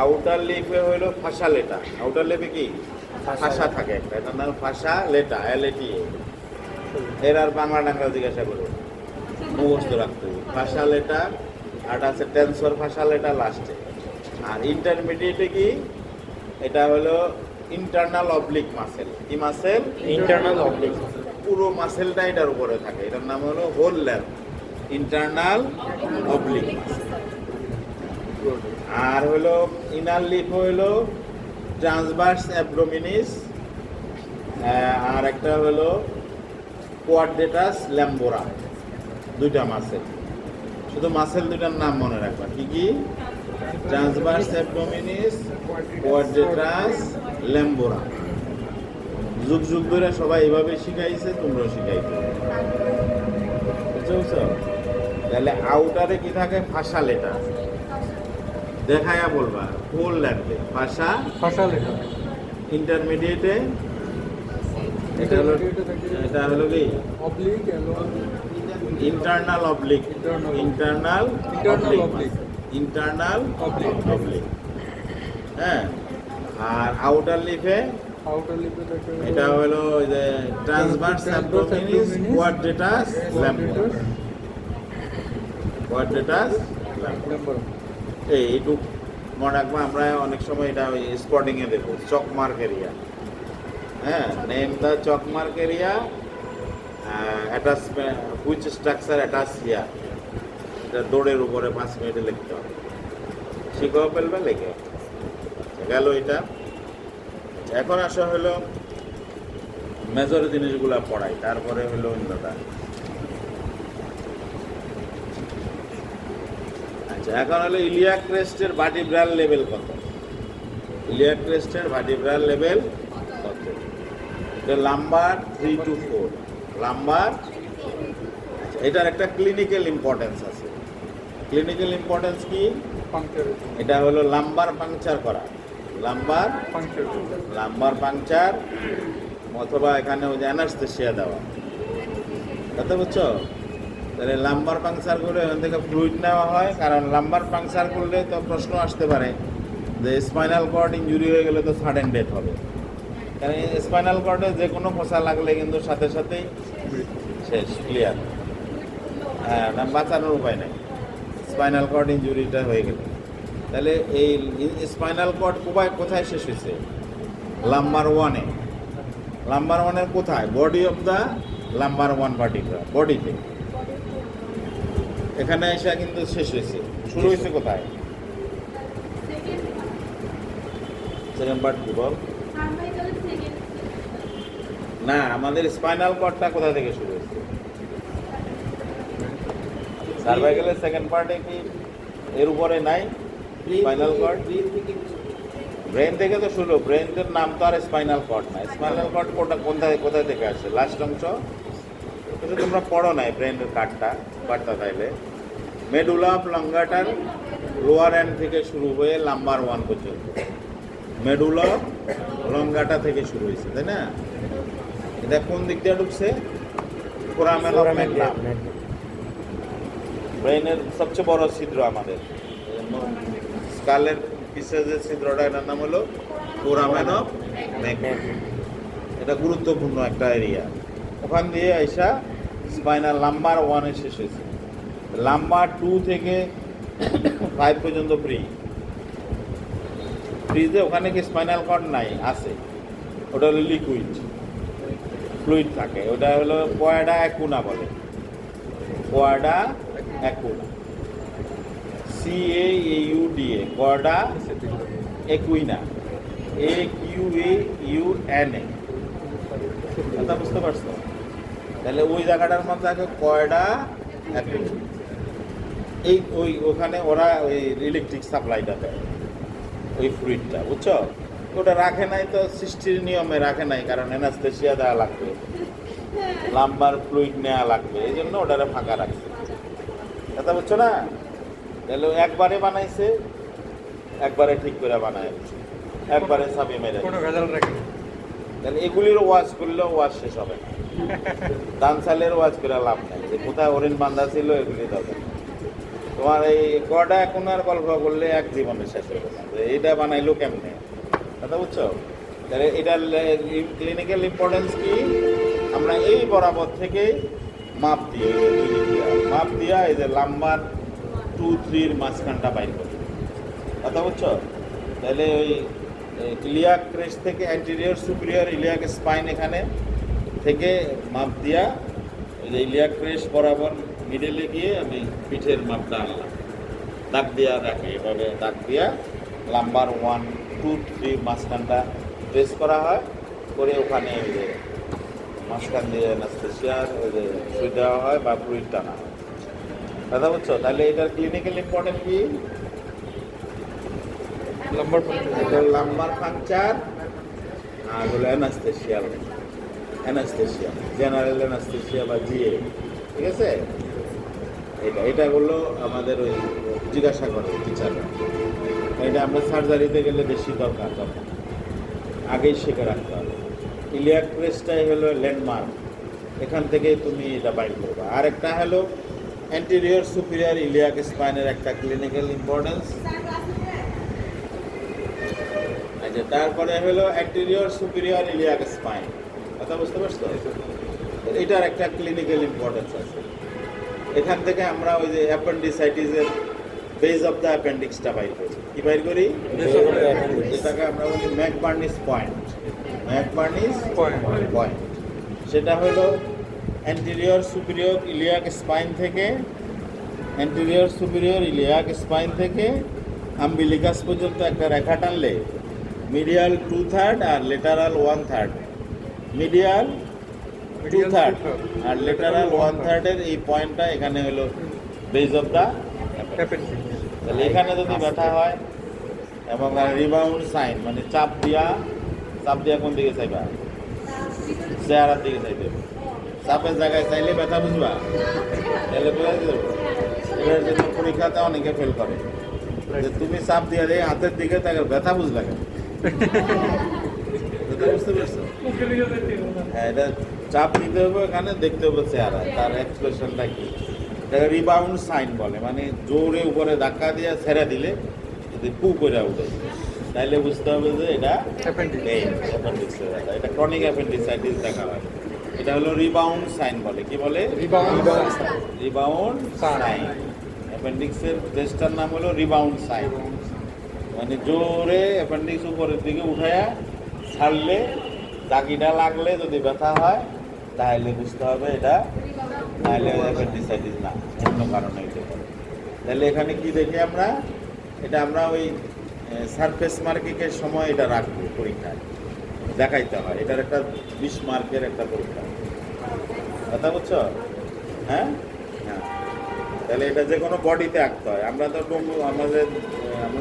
Speaker 1: আউটার লিপে হলো ফাসা লেটা। আউটার লিপে কি ফাসা থাকে একটা, এটার নাম ফাসা লেটা, LATA। এর আর বাংলা টাংলা জিজ্ঞাসা করবো, মুখস্থ রাখতে হবে। ফাসা লেটা আর আছে টেন্সর ফাসা লেটা লাস্টে। আর ইন্টারমিডিয়েটে কি, এটা হলো ইন্টারনাল অবলিক মাসেল। কি মাসেল?
Speaker 2: Internal oblique.
Speaker 1: পুরো মাসেলটা এটার উপরে থাকে, এটার নাম হলো হোল লেন্থ ইন্টারনাল অবলিক। আর হলো ইনার লিপ হলো ট্রান্সভার্স অ্যাবডোমিনিস, আর একটা হলো কোয়াড্রেটাস ল্যাম্বোরা। দুইটা মাসেল, শুধু মাসেল দুইটার নাম মনে রাখবা। কি কি? Transversus abdominis, quadratus lumborum. যুগ যুগ ধরে সবাই এভাবে শিখাইছে, তোমরাও শিখাইছো, বুঝছো? তাহলে আউটারে কি থাকে? ফাসা লেটা। দেখায়া বলবা হোল লাগবে ফাসা
Speaker 2: ফাসা লেটা।
Speaker 1: ইন্টারমিডিয়েটে এটা হলো কি
Speaker 2: অবলিক এবং
Speaker 1: internal oblique. Internal
Speaker 2: oblique.
Speaker 1: Internal
Speaker 2: oblique.
Speaker 1: Oblique, হ্যাঁ। আর আউটার লিফে
Speaker 2: আউটার লিপে থাকে
Speaker 1: এটা হলো যে ট্রান্সভার্স অ্যাবডোমিনিস, কোয়াড্রেটাস ল্যাম্বোরা। কোয়াড্রেটাস ল্যাম্বোরা। এইটুক মনে রাখবো। আমরা অনেক সময় এটা ওই স্পটিংয়ে দেখবো চক মার্ক এরিয়া। হ্যাঁ, name the chalk mark area, attachment which structure attach here. এটা দৌড়ের উপরে 5 মিনিটে লিখতে হবে। শিখেও ফেলবে, লেখে গেল এটা। এখন আসা হলো মেজর জিনিসগুলো পড়াই, তারপরে হলো অন্যটা। আচ্ছা, এখন হলো ইলিয়াক ক্রেস্টের ভার্টিব্রাল লেভেল কত? ইলিয়াক ক্রেস্টের ভার্টিব্রাল লেভেল কত? এটা লাম্বার 3 to 4 লাম্বার। আচ্ছা, এটার একটা ক্লিনিক্যাল ইম্পর্টেন্স আছে। ক্লিনিক্যাল ইম্পর্টেন্স কি?
Speaker 2: পাংচার।
Speaker 1: এটা হলো লাম্বার পাংচার করা। Lumber
Speaker 2: puncture.
Speaker 1: লাম্বার পাংচার অথবা এখানে ওই যে অ্যানাস্থেসিয়া দেওয়া, কথা বুঝছো? তাহলে লাম্বার পাংচার করে এখান থেকে ফ্লুইড নেওয়া হয়। কারণ লাম্বার পাংচার করলে তো প্রশ্ন আসতে পারে যে স্পাইনাল কর্ড ইনজুরি হয়ে গেলে তো সাডেন ডেথ হবে। কারণ স্পাইনাল কর্ডে যে কোনো ফোঁসা লাগলে কিন্তু সাথে সাথেই শেষ, ক্লিয়ার। হ্যাঁ, না বাঁচানোর উপায় নেই স্পাইনাল কর্ড ইনজুরিটা হয়ে গেলে। তাহলে এই স্পাইনাল কর্ড কোথায় শেষ হয়েছে? লাম্বার 1-এ। লাম্বার 1-এর কোথায়? Body of the lumber 1 vertebra, বডিতে। এখানে এসে কিন্তু শেষ হয়েছে। শুরু হয়েছে কোথায়? সেকেন্ড পার্ট কি বল? না, আমাদের স্পাইনাল কর্ডটা কোথা থেকে শুরু হয়েছে? সার্ভাইকেলের সেকেন্ড পার্টে কি এর উপরে নাই স্পাইনাল কর্ড? ব্রেন থেকে তো শুরু। ব্রেনের নাম তো আর স্পাইনাল কর্ড না। স্পাইনাল কর্ড কোথায় থেকে আসে? লাস্ট অংশ কিন্তু তোমরা পড়ো নাই ব্রেনের কার্ডটা তাইলে। মেডুলা অবলাঙ্গাটার লোয়ার এন্ড থেকে শুরু হয়ে লাম্বার 1 পর্যন্ত মেডুলা অবলাঙ্গাটা থেকে শুরু হয়েছে, তাই না? এটা কোন দিক দিয়ে ঢুকছে? Foramen of Magnum. ব্রেনের সবচেয়ে বড় ছিদ্র আমাদের স্কালের পিছের যে ছিদ্রটা, এটার নাম হলো ফোরামেন অফ ম্যাগনাম। এটা গুরুত্বপূর্ণ একটা এরিয়া। ওখান দিয়ে আইসা স্পাইনাল লাম্বার 1-এ শেষ হয়েছে। লাম্বার 2 থেকে 5 পর্যন্ত ফ্রিজে ওখানে কি স্পাইনাল কর্ড নাই? আছে। ওটা হলো লিকুইড ফ্লুইড থাকে। ওটা হলো কোয়াডা অ্যাকুনা বলে। কোয়াডা অ্যাকুনা, CAAUDA, কোয়াডা একুইনা, AQAUNA। কথা বুঝতে পারছো? তাহলে ওই জায়গাটার মধ্যে থাকে কয়ডা অ্যাকুইনা। ওখানে ওরা ওই ইলেকট্রিক সাপ্লাইটা দেয়, ওই ফ্লুইডটা, বুঝছো? ওটা রাখে নাই তো সৃষ্টির নিয়মে রাখে নাই, কারণ অ্যানাস্থেসিয়া দেওয়া লাগবে, লাম্বার ফ্লুইড নেওয়া লাগবে, এই জন্য ওটারে ফাঁকা রাখছে। কথা বুঝছো না? তাহলে ও একবারে বানাইছে, একবারে ঠিক করে বানায়, একবারে চাবি মেরে।
Speaker 2: কোনো ভেজাল রাখেন।
Speaker 1: তাহলে এগুলির ওয়াজ করলেও ওয়াজ শেষ হবে না। ধান চালের ওয়াজ করে লাভ নাই, যে কোথায় হরিণ বান্ধা ছিল এগুলি দরকার নেই। তোমার এই কটা এখন আর গল্প করলে এক জীবনে শেষ হবে না, যে এইটা বানাইলো কেমনে। কথা বুঝছো? তাহলে এটার ক্লিনিক্যাল ইম্পর্টেন্স কি? আমরা এই বরাবর থেকে মাপ দিই, মাপ দিয়া এই যে লাম্বার 2-3 মাঝখানটা বাইর করি। কথা বুঝছো? তাহলে ওই ইলিয়াক ক্রেস্ট থেকে অ্যান্টেরিয়র সুপিরিয়র ইলিয়াক স্পাইন এখানে থেকে মাপ দিয়া ওই যে ইলিয়াক ক্রেস্ট বরাবর মিডলে গিয়ে আমি পিঠের মাপটা আনলাম, দাগ দিয়া রাখি, এভাবে দাগ দিয়া লাম্বার 1-2-3 মাঝখানটা প্রেস করা হয়, করে ওখানে ওই যে মাঝখান দিয়ে অ্যানাস্থেসিয়ার ওই যে সুই দেওয়া হয় বা ফ্লুইড টানা হয়। কথা বুঝছো? তাহলে এটার ক্লিনিক্যাল ইম্পর্টেন্ট কি? লাম্বার পাংচার আর হলো অ্যানাস্থেসিয়া, জেনারেল অ্যানাস্থেসিয়া বা জিএ। ঠিক আছে? এটা হলো আমাদের ওই জিজ্ঞাসা করে টিচাররা। এটা আমরা সার্জারিতে গেলে বেশি দরকার, আগেই শিখে রাখতে হবে। ইলিয়াক ক্রেস্টটাই হলো ল্যান্ডমার্ক, এখান থেকে তুমি এটা বাইর করবা। আর একটা হলো অ্যান্টেরিয়র সুপিরিয়র ইলিয়াক স্পাইনের একটা ক্লিনিক্যাল ইম্পর্টেন্স। আচ্ছা, তারপরে হলো অ্যান্টেরিয়র সুপিরিয়র ইলিয়াক স্পাইন। কথা বুঝতে পারছো? এটার একটা ক্লিনিক্যাল ইম্পর্টেন্স আছে। এখান থেকে আমরা ওই যে অ্যাপেন্ডিসাইটিসের বেজ অফ দ্য অ্যাপেন্ডিক্সটা বাইর করি। কি বাইর করি? যেটাকে আমরা বলি ম্যাকবার্নিস পয়েন্ট। ম্যাকবার্নিস পয়েন্ট সেটা হলো অ্যান্টেরিয়র সুপিরিয়র ইলিয়াক স্পাইন থেকে, অ্যান্টেরিয়র সুপিরিয়র ইলিয়াক স্পাইন থেকে আম্বিলিকাস পর্যন্ত একটা রেখা টানলে মিডিয়াল 2/3 আর লেটারাল 1/3, মিডিয়াল 2/3 আর লেটারাল 1/3 এই পয়েন্টটা এখানে হলো বেজ অফ দ্য অ্যাপেন্ডিক্স। তাহলে এখানে যদি ব্যথা হয় এবং রিবাউন্ড সাইন মানে চাপ দিয়া কোন দিকে চাইবা? চেহারার দিকে চাইবে। চাপের জায়গায় চাইলে ব্যথা বুঝবা, তাহলে বোঝা যাবে। এটার জন্য পরীক্ষাতে অনেকে ফেল করে, যে তুমি চাপ দিয়ে দিয়ে হাতের দিকে তাকে ব্যথা বুঝলা কেন? বুঝতে পারছো? হ্যাঁ, এটা চাপ দিতে হবে, এখানে দেখতে হবে চেহারা, তার এক্সপ্রেশনটা কি। এটা রিবাউন্ড সাইন বলে, মানে জোরে উপরে ধাক্কা দিয়ে ছেড়ে দিলে যদি পু করে উঠে, তাইলে বুঝতে হবে যে এটা অ্যাপেন্ডিক্সের ব্যথা। এটা ক্রনিক অ্যাপেন্ডিসাইটিস দেখা হয়। এটা হলো রিবাউন্ড সাইন বলে। কি বলে? Rebound sign. অ্যাপেন্ডিক্সের টেস্টটার নাম হলো রিবাউন্ড সাইন, মানে জোরে অ্যাপেন্ডিক্স উপরের দিকে উঠায়া ছাড়লে, দাগিটা লাগলে যদি ব্যথা হয় তাহলে বুঝতে হবে এটা, তাহলে অ্যাপেন্ডিসাইটিস না, অন্য কারণে হইতে পারে। তাহলে এখানে কি দেখি আমরা? এটা আমরা ওই সারফেস মার্কিংয়ের সময় এটা রাখবো, পরীক্ষায় দেখাইতে হয়। এটার একটা 20 মার্কের একটা পরীক্ষা। কথা বুঝছো? হ্যাঁ হ্যাঁ। তাহলে এটা যে কোনো বডিতে আঁকতে হয়। আমরা তো আমরা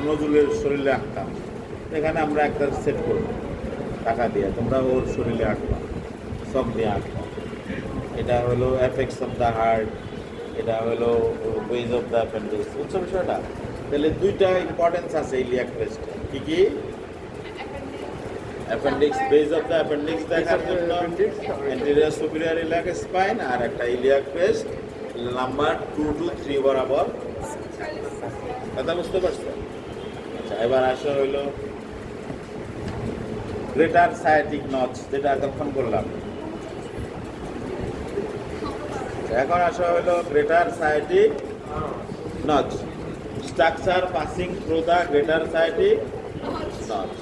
Speaker 1: নজরুলের শরীরে আঁকতাম, এখানে আমরা একটা সেট করবো টাকা দিয়ে, তোমরা ওর শরীরে আঁকবা, সব দিয়ে আঁকবা। এটা হলো এফেক্টস অফ দ্য হার্ট, এটা হলো ওয়েজ অফ দ্য অ্যাপেন্ডিক্স। বুঝছো বিষয়টা? তাহলে দুইটা ইম্পর্টেন্স আছে ইলিয়াক ক্রেস্টে। কি কি? Appendix, base of the appendix দেখার জন্য অ্যান্টেরিয়র সুপিরিয়র ইলিয়াক স্পাইন, আর একটা ইলিয়াক ক্রেস্ট নাম্বার 2 to 3 বরাবর। কথা বুঝতে পারছো? আচ্ছা, এবার আসা হইলো গ্রেটার সায়াটিক নচ, যেটা এতক্ষণ বললাম। এখন আসা হলো greater sciatic notch, structure passing through the greater sciatic notch.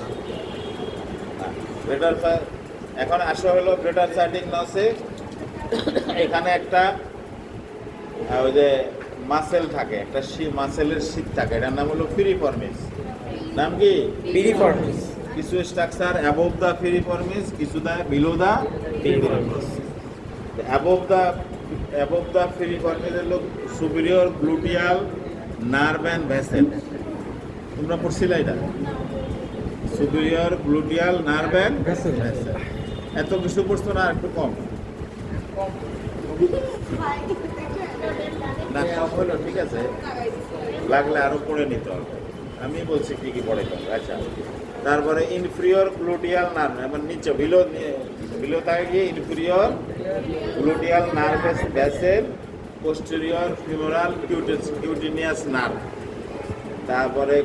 Speaker 1: এখন আসা হলো গ্রেটার সায়াটিক নচে এখানে একটা ওই যে মাসেল থাকে, একটা মাসেলের শীত থাকে, এটার নাম হলো পিরিফর্মিস। নাম কি? পিরিফর্মিস। কিছু স্ট্রাকচার অ্যাবভ দ্য পিরিফর্মিস, কিছু below the piriformis. Above the piriformis হলো superior gluteal nerve and vessel. তোমরা পড়ছিলে এটা? Superior gluteal nerve and vessel. এত কিছু পড়ছো না? একটু কম না সব হলো ঠিক আছে, লাগলে আরো পড়ে নিতে হবে। আমি বলছি কি কি পড়ে যাবে। আচ্ছা, তারপরে ইনফিরিয়র গ্লুটিয়াল নার্ভ, এবার নিচে বিলো থাকে গিয়ে inferior gluteal nerve vessel, posterior femoral cutaneous nerve, তারপরে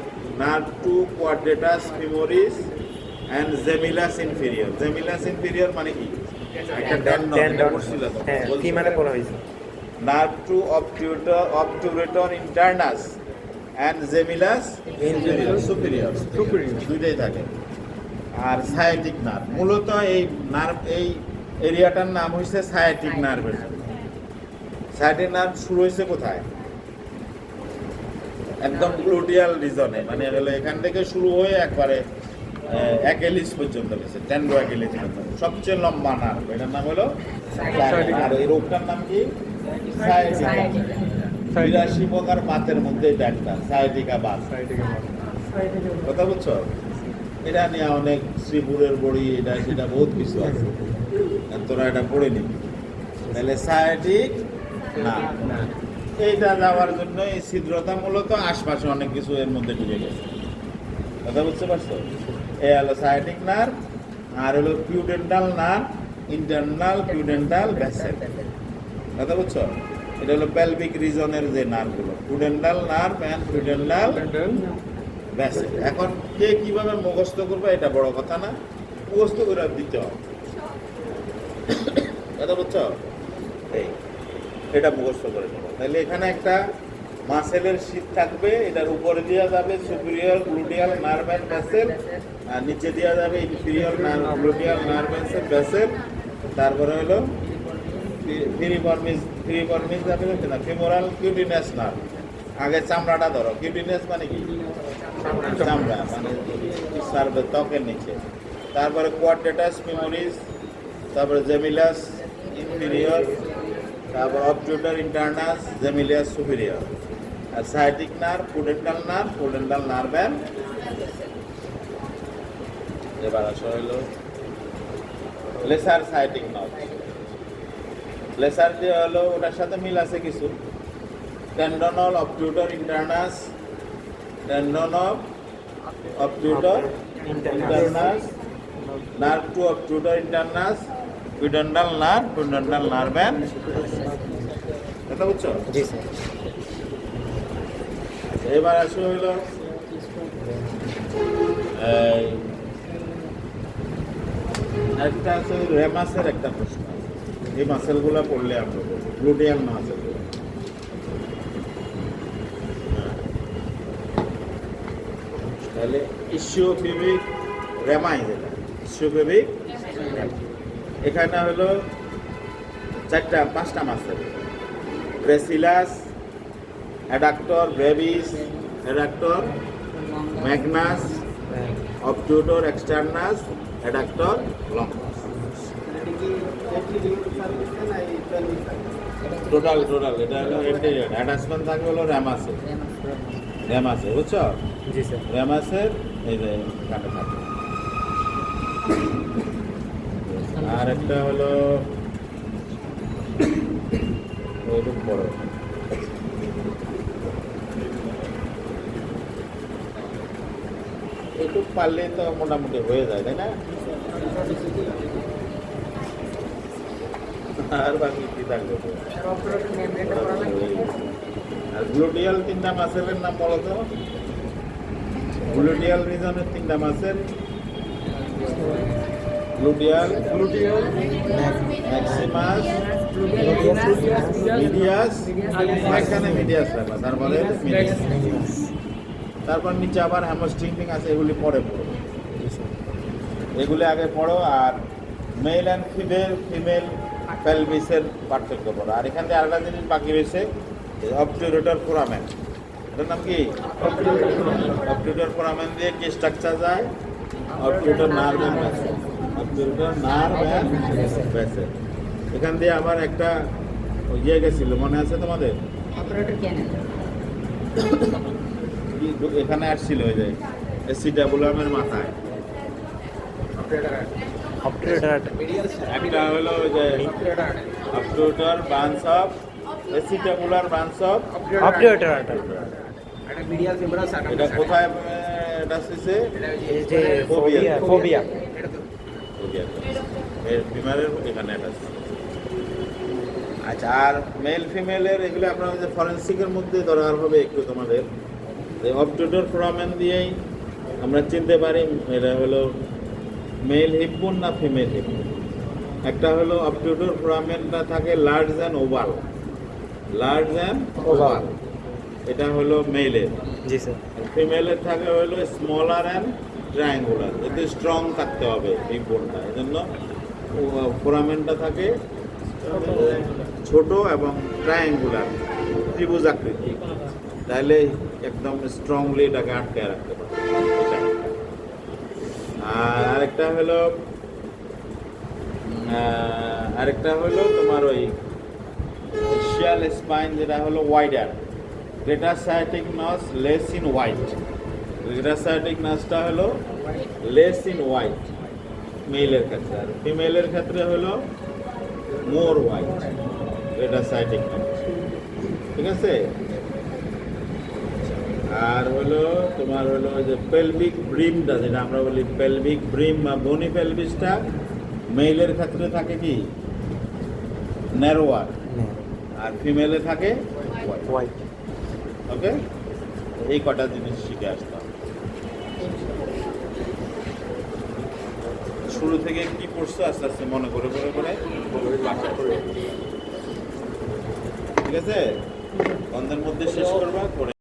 Speaker 1: nerve to quadratus femoris and gemellus inferior. Gemellus inferior মানে কি? একটা টেন্ডন পড়ছিল তো,
Speaker 3: কি মানে পড়া হয়েছে?
Speaker 1: Nerve to obturator internus and gemellus inferior superior, দুইটাই থাকে। আর সায়াটিক নার্ভ, মূলত এই নার্ভ এই এরিয়াটার নাম হয়েছে সায়াটিক নার্ভের জন্য। সায়াটিক নার্ভ শুরু হয়েছে কোথায়? একদম গ্লুটিয়াল রিজনে, মানে হলো এখান থেকে শুরু হয়ে একবারে অ্যাকেলিস পর্যন্ত গেছে, টেন্ডো অ্যাকেলিস পর্যন্ত। সবচেয়ে লম্বা নার্ভ, এটার নাম হলো সায়াটিক। আর এই রোগটার নাম কি? সায়াটিক। 82 প্রকার বাতের মধ্যে এটা একটা সায়াটিকা বাত। কথা বুঝছো? এটা নিয়ে অনেক শ্রীপুরের বড়ি, এটা সেটা বহুত কিছু আছে, তোরা এটা পড়ে নিবি। তাহলে সায়াটিক না, এইটা যাওয়ার জন্য এই ছিদ্রতা মূলত আশপাশে অনেক কিছু এর মধ্যে ঢুকে গেছে। কথা বুঝতে পারছো? এ হলো সায়াটিক নার্ভ, আর হলো পিউডেন্টাল নার্ভ, ইন্টারনাল পিউডেন্টাল ভেসেল। কথা বুঝছো? এটা হলো পেলভিক রিজনের যে নার্ভগুলো, পিউডেন্টাল নার্ভ অ্যান্ড পিউডেন্টাল ভেসেল। এখন কে কিভাবে মুখস্থ করবে এটা বড় কথা না, মুখস্থ করে দিতে হবে। কথা বুঝছো? এই এটা মুখস্থ করে নেবো। তাহলে এখানে একটা মাসেলের শীট থাকবে, এটার উপরে দেওয়া যাবে superior gluteal nerve and vessel, আর নিচে দেওয়া যাবে inferior gluteal nerve and vessel. তারপরে হলো ফিরিফর্মিস যাবে না, ফিমোরাল কিউটিনিয়াস নার্ভ। আগে চামড়াটা ধরো, কিউটিনিয়াস মানে কি? চামড়া, মানে সার্ভে ত্বকের নিচে। তারপরে কোয়াড্রেটাস ফিমোরিস, তারপরে জেমিলাস ইনফিরিয়র, তারপর অবট্রুটার ইন্টারনাস, জেমিলিয়াস সুপিরিয়র। আর sciatic nerve, pudendal nerve and এবার আসা হলো লেসার সায়াটিক নার্ভ। লেসার যে হলো ওটার সাথে মিল আছে কিছু, টেন্ডনল obturator internus, tendon of obturator internus, nerve to obturator internus, pudendal nerve and কথা বুঝছো?
Speaker 3: জি স্যার।
Speaker 1: এবার আসে হইল একটা আছে রেমাসের একটা প্রশ্ন আছে, এই মাসেলগুলো পড়লে আমরা বলবো গ্লুটিয়াল মাসেলগুলো। তাহলে ইসিওপেবিক রেমাই, যেটা ইসিওপেবিক, এখানে হলো 5টা muscle, gracilis, adductor brevis, adductor magnus, obturator externus, adductor longus. Total এটা হলো এন্টেরিয়র। অ্যাটাচমেন্ট থাকবে হলো রেমাসে, বুঝছো?
Speaker 3: জি স্যার।
Speaker 1: রেমাসের এই যে এখানে থাকে। আর একটা হলো ওইরকম বড়, একটু পারলে তো মোটামুটি হয়ে যায়, তাই না? আর বাকি কি থাকবে? আর গ্লুটিয়াল 3টা মাসেলের নাম বলো তো। গ্লুটিয়াল রিজনের 3টা মাসেল, গ্লুটিয়াল ম্যাক্সিমাস, মিডিয়াস, এখানে মিডিয়াস রাখবা, তারপরে মিডিয়াস। তারপর নিচে আবার হ্যামস্ট্রিং আছে, এগুলি পরে পড়ো, এগুলি আগে পড়ো। আর মেল অ্যান্ড ফিমেল পেলভিসের পার্থক্য পড়ো। আর এখান থেকে আরেকটা জিনিস বাকি রয়েছে, অবট্রুটর ফোরামেন। এটার নাম কি? অবট্রুটর ফোরামেন দিয়ে কি স্ট্রাকচার যায়? Obturator nerve and vessel, obturator nerve and vessel. এখান দিয়ে আবার একটা ইয়ে গেছিল, মনে আছে তোমাদের? এখানে আসছিল ওই যে এসিডাবুলামের মাথায় একটা হলো ওই যে obturator branch of Acetabular branch of
Speaker 3: obturator আটা
Speaker 1: এটা কোথায় এটা আসছে
Speaker 3: এই যে ফোবিয়া ফোবিয়া
Speaker 1: এর বিমারের এখানে এটা আছে। আচ্ছা, আর মেল ফিমেলের এগুলো আপনার যে ফরেন্সিকের মধ্যে দরকার হবে একটু তোমাদের যে অপটিউটর ফোরামেন দিয়েই আমরা চিনতে পারি এটা হলো মেল হিপবোন না ফিমেল হিপবোন। একটা হলো অপটিউটর ফোরামেনটা থাকে large and oval, large and oval, এটা হলো মেলের।
Speaker 3: জি স্যার।
Speaker 1: ফিমেলের থাকে হলো স্মলার অ্যান্ড ট্রায়াঙ্গুলার, এতে স্ট্রং থাকতে হবে এই বোনটা, এই জন্য ফোরামেনটা থাকে ছোট এবং ট্রায়াঙ্গুলার, ত্রিভুজ আকৃতি, তাহলে একদম স্ট্রংলি এটাকে আটকে রাখতে পারে এটা। আর আরেকটা হলো তোমার ওই শিয়াল স্পাইন, যেটা হলো wider, greater sciatic nerve less in white. Greater sciatic নার্ভটা হলো লেস ইন হোয়াইট মেলের ক্ষেত্রে, আর ফিমেলের ক্ষেত্রে হলো মোর হোয়াইট গ্রেটার সায়াটিক নার্ভ, ঠিক আছে। আর হলো তোমার হলো যে পেলভিক ব্রিমটা, যেটা আমরা বলি পেলভিক ব্রিম বা বনি পেলভিসটা, মেলের ক্ষেত্রে থাকে কি ন্যারোয়ার, আর ফিমেলে থাকে
Speaker 3: হোয়াইট।
Speaker 1: ওকে, এই কটা জিনিস শিখে আসতাম। শুরু থেকে কি পড়ছো আস্তে আস্তে মনে করে ঠিক আছে, বন্ধের মধ্যে শেষ করবা করে